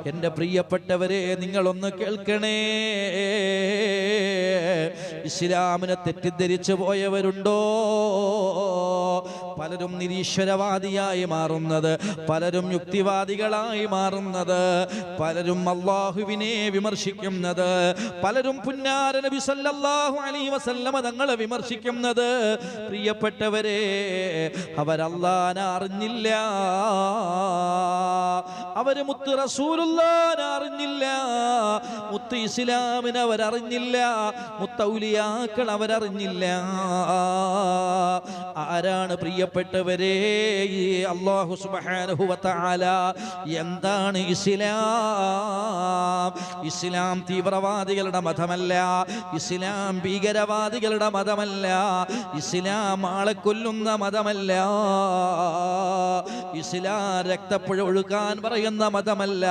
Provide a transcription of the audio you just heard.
എൻ്റെ പ്രിയപ്പെട്ടവരെ, നിങ്ങളൊന്ന് കേൾക്കണേ. ഇസ്ലാമിനെ തെറ്റിദ്ധരിച്ചു പോയവരുണ്ടോ? പലരും നിരീശ്വരവാദിയായി മാറുന്നത്, പലരും യുക്തിവാദികളായി മാറുന്നത്, പലരും അല്ലാഹുവിനെ വിമർശിക്കുന്നത്, പലരും പുന്നാര നബി സല്ലല്ലാഹു അലൈഹി വസല്ലമ തങ്ങളെ വിമർശിക്കുന്നത്. പ്രിയപ്പെട്ടവരെ, അവരല്ലാഹനെ അറിഞ്ഞില്ല, അവര് മുത്ത് റസൂലുള്ളാഹിനെ അറിഞ്ഞില്ല, മുത്ത് ഇസ്ലാമിനെ അവരറിഞ്ഞില്ല, മുത്തൗലിയാക്കൾ അവരറിഞ്ഞില്ല. ആരാണ് പ്രിയപ്പെട്ടവരെ ഈ അല്ലാഹു സുബ്ഹാനഹു വ തആല എന്താണ് ഇസ്ലാം? ഇസ്ലാം തീവ്രവാദികളുടെ മതമല്ല, ഇസ്ലാം ഭീകരവാദികളുടെ മതമല്ല, ഇസ്ലാം ആളെ കൊല്ലുന്ന മതമല്ല, ഇസ്ലാം രക്തപ്പുഴ ഒഴുക്കാൻ പറയുന്ന മതമല്ല.